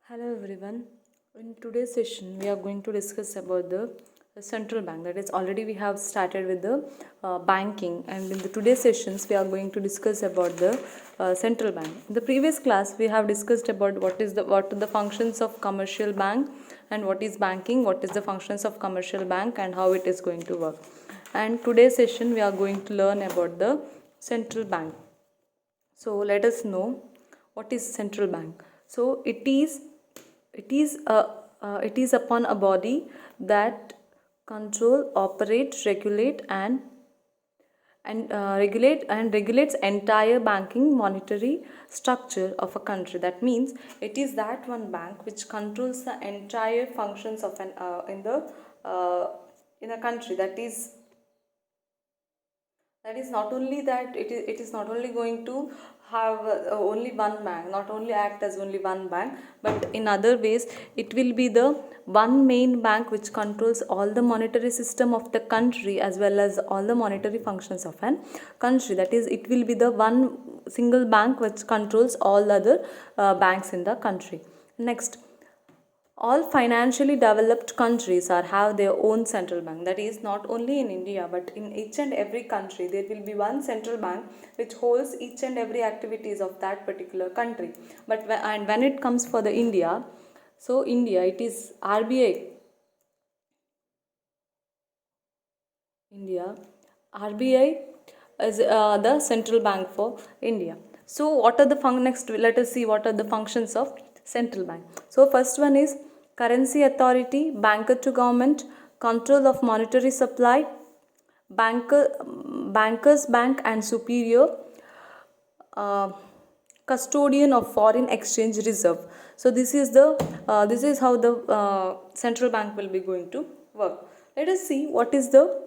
Hello everyone. In today's session, we are going to discuss about the central bank. That is, already we have started with the banking, and in the today's sessions, we are going to discuss about the central bank. In the previous class, we have discussed about what are the functions of commercial bank and what is banking, what is the functions of commercial bank, and how it is going to work. And today's session, we are going to learn about the central bank. So let us know what is central bank. So it is upon a body that control, operate, regulate and regulates entire banking monetary structure of a country. That means it is that one bank which controls the entire functions of an uh, in a country. That is not only that it is not only going to have only one bank, not only act as only one bank, but in other ways it will be the one main bank which controls all the monetary system of the country as well as all the monetary functions of an country. That is, it will be the one single bank which controls all other banks in the country. Next, all financially developed countries have their own central bank. That is, not only in India but in each and every country there will be one central bank which holds each and every activities of that particular country. But when it comes for the India, so India, it is RBI. India, RBI is the central bank for India. So what are the next let us see what are the functions of central bank. So first one is currency authority, banker to government, control of monetary supply, bankers bank and superior, uh, custodian of foreign exchange reserve. So this is how the central bank will be going to work. Let us see what is the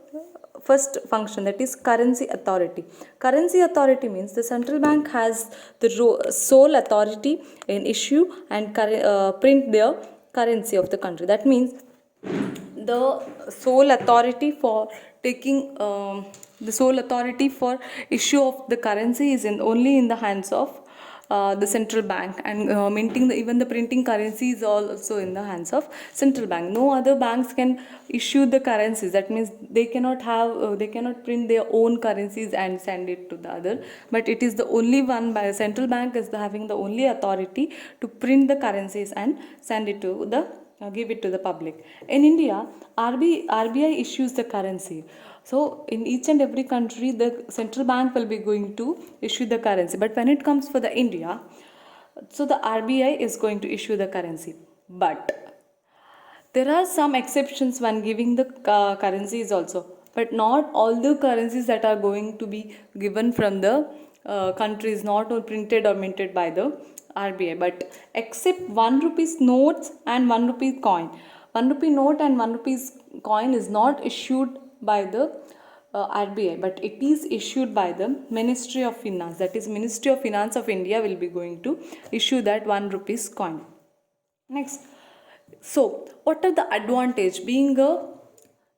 first function, that is currency authority. Currency authority means the central bank has the sole authority in issue and print their currency of the country. That means the sole authority for taking the sole authority for issue of the currency is only in the hands of the central bank, and minting even the printing currency is also in the hands of central bank. No other banks can issue the currencies. That means they cannot print their own currencies and send it to the other, but it is the only one by central bank is having the only authority to print the currencies and send it to the give it to the public. In India, RBI issues the currency. So in each and every country, the central bank will be going to issue the currency. But when it comes for the India, so the RBI is going to issue the currency. But there are some exceptions when giving the currencies also, but not all the currencies that are going to be given from the countries, not all printed or minted by the RBI, but except 1 rupees notes and 1 rupee coin. 1 rupee note and 1 rupees coin is not issued by the RBI, but it is issued by the Ministry of Finance. That is, Ministry of Finance of India will be going to issue that 1 rupees coin. Next, so what are the advantage being a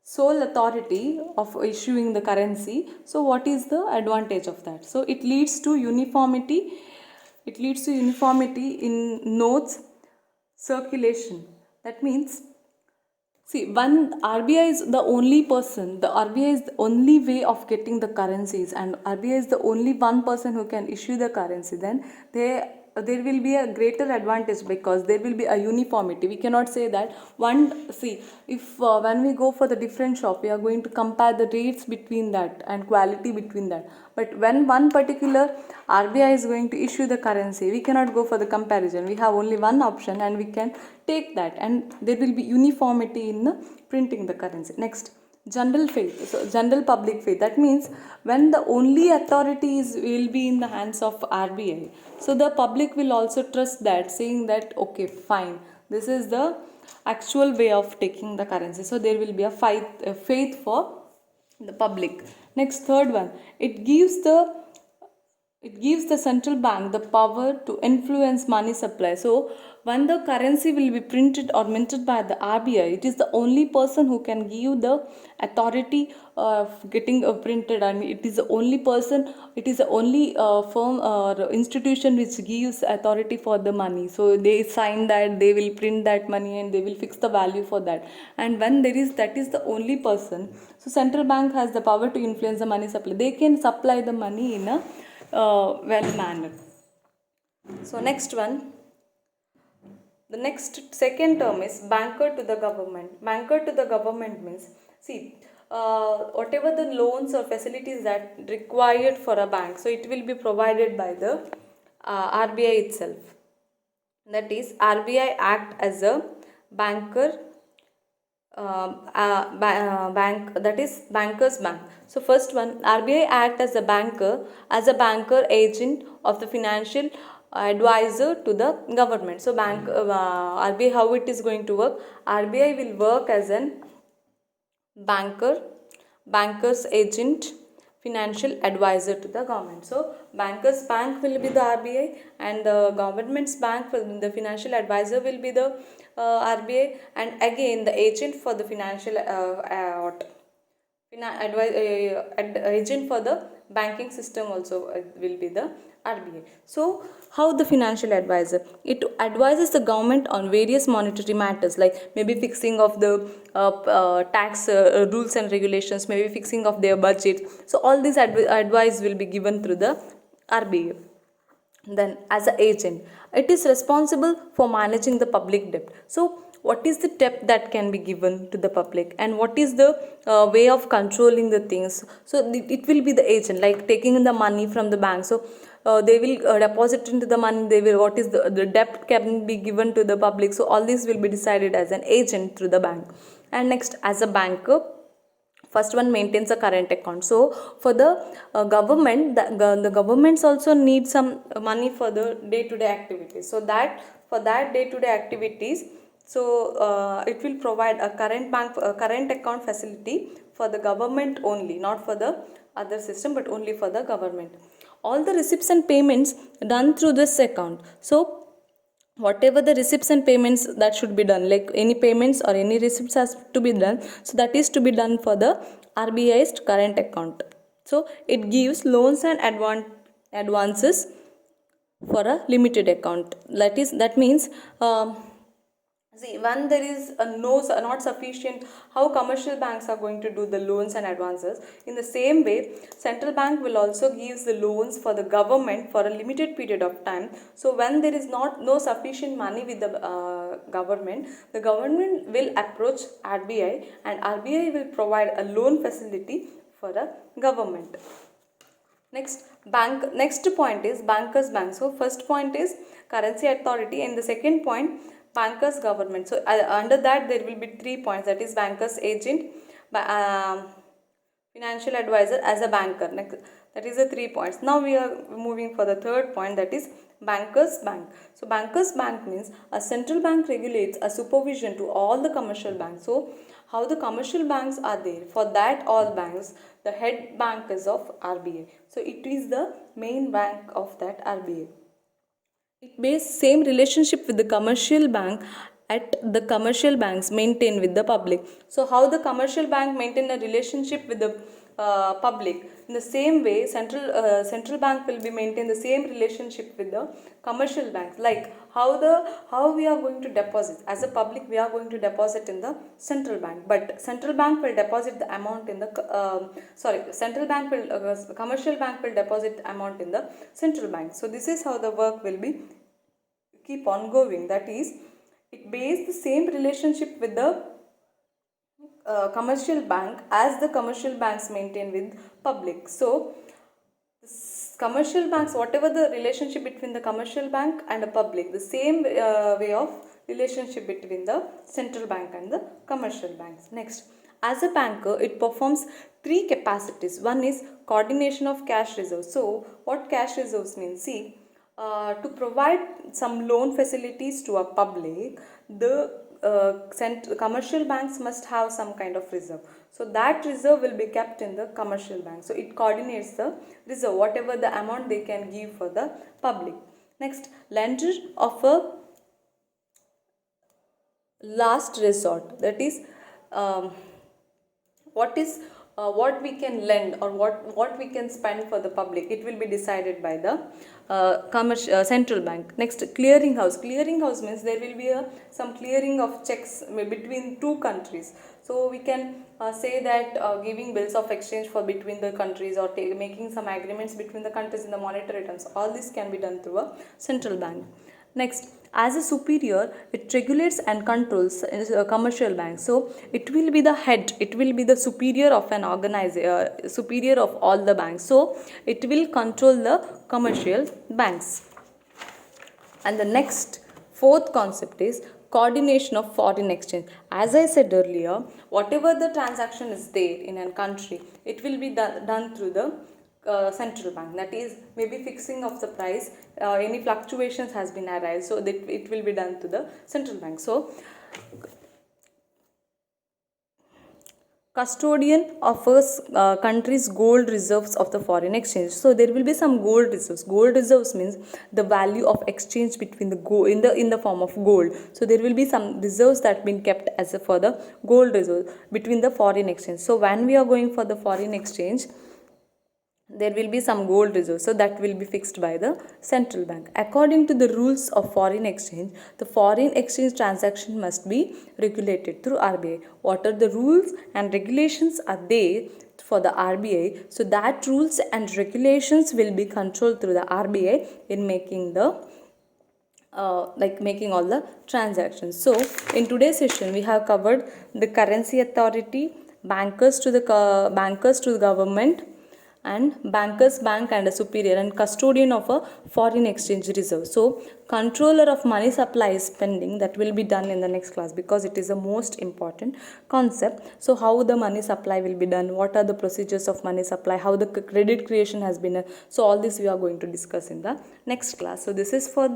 sole authority of issuing the currency? So what is the advantage of that? So it leads to uniformity. It leads to uniformity in notes circulation. That means, see, one RBI is the only person, the RBI is the only way of getting the currencies, and RBI is the only one person who can issue the currency. Then there will be a greater advantage because there will be a uniformity. We cannot say that one, see, if when we go for the different shop, we are going to compare the rates between that and quality between that. But when one particular RBI is going to issue the currency, we cannot go for the comparison. We have only one option and we can take that, and there will be uniformity in the printing the currency. Next, general faith. So general public faith, that means when the only authorities will be in the hands of RBI, so the public will also trust that, saying that okay, fine, this is the actual way of taking the currency. So there will be a faith for the public. Next, third one, it gives the it gives the central bank the power to influence money supply. So when the currency will be printed or minted by the RBI, it is the only person who can give the authority of getting printed. I mean, it is the only person, it is the only firm or institution which gives authority for the money. So they sign that, they will print that money and they will fix the value for that. And when there is, that is the only person, so central bank has the power to influence the money supply. They can supply the money in a well manner. So next one, the next second term is banker to the government. Banker to the government means, see, whatever the loans or facilities that required for a bank, so it will be provided by the RBI itself. That is, RBI act as a banker, bank, that is bankers bank. So first one, RBI act as a banker agent of the financial advisor to the government. So RBI, how it is going to work? RBI will work as an banker, banker's agent, financial advisor to the government. So bankers bank will be the RBI and the government's bank, the financial advisor will be the RBI, and again the agent for the financial agent for the banking system also will be the RBI. So how the financial advisor? It advises the government on various monetary matters, like maybe fixing of the tax rules and regulations, maybe fixing of their budget. So all this advice will be given through the RBI. Then as an agent, it is responsible for managing the public debt. So what is the debt that can be given to the public and what is the way of controlling the things? So it will be the agent, like taking the money from the bank. So they will deposit into the money, they will, what is the debt can be given to the public. So all this will be decided as an agent through the bank. And next, as a banker, first one maintains a current account. So for the government, the governments also need some money for the day-to-day activities. So that for that day-to-day activities, so it will provide a current account facility for the government only, not for the other system, but only for the government. All the receipts and payments done through this account. So whatever the receipts and payments that should be done, like any payments or any receipts has to be done, so that is to be done for the RBI's current account. So it gives loans and advances for a limited account. That means see, when there is not sufficient, how commercial banks are going to do the loans and advances? In the same way, central bank will also give the loans for the government for a limited period of time. So when there is no sufficient money with the government will approach RBI and RBI will provide a loan facility for a government. Next point is bankers bank. So first point is currency authority and the second point bankers government. So under that there will be 3 points, that is bankers agent, financial advisor as a banker. Next, that is the 3 points. Now we are moving for the third point, that is bankers bank. So bankers bank means a central bank regulates a supervision to all the commercial banks. So how the commercial banks are there, for that all banks, the head bank is of RBI. So it is the main bank of that RBI. It bears same relationship with the commercial bank at the commercial banks maintain with the public. So how the commercial bank maintain a relationship with the public, in the same way central bank will be maintain the same relationship with the commercial banks. Like how we are going to deposit as a public, we are going to deposit in the central bank, but central bank will deposit the amount in the commercial bank will deposit amount in the central bank. So this is how the work will be keep on going. That is, it bears the same relationship with the commercial bank as the commercial banks maintain with public. So commercial banks, whatever the relationship between the commercial bank and the public, the same way of relationship between the central bank and the commercial banks. Next, as a banker, it performs 3 capacities. One is coordination of cash reserves. So what cash reserves means? See, to provide some loan facilities to a public, the commercial banks must have some kind of reserve. So that reserve will be kept in the commercial bank. So it coordinates the reserve, whatever the amount they can give for the public. Next, lender of a last resort, that is what we can lend or what we can spend for the public, it will be decided by the central bank. Next, clearing house. Clearing house means there will be some clearing of checks between two countries. So we can say that giving bills of exchange for between the countries, or making some agreements between the countries in the monetary terms, all this can be done through a central bank. Next, as a superior, it regulates and controls a commercial bank. So it will be the head, it will be the superior of an superior of all the banks. So it will control the commercial banks. And the next fourth concept is coordination of foreign exchange. As I said earlier, whatever the transaction is there in a country, it will be done through the central bank. That is, maybe fixing of the price, any fluctuations has been arise, so that it will be done to the central bank. So custodian of a country's gold reserves of the foreign exchange. So there will be some gold reserves. Gold reserves means the value of exchange between the gold in the form of gold. So there will be some reserves that been kept as for the gold reserve between the foreign exchange. So when we are going for the foreign exchange, there will be some gold reserves, so that will be fixed by the central bank. According to the rules of foreign exchange, the foreign exchange transaction must be regulated through RBI. What are the rules and regulations are there for the RBI? So that rules and regulations will be controlled through the RBI in making the making all the transactions. So in today's session we have covered the currency authority, bankers to the government, and bankers bank and a superior, and custodian of a foreign exchange reserve. So controller of money supply spending, that will be done in the next class, because it is the most important concept. So how the money supply will be done, what are the procedures of money supply, how the credit creation has been so all this we are going to discuss in the next class. So this is for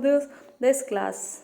this class.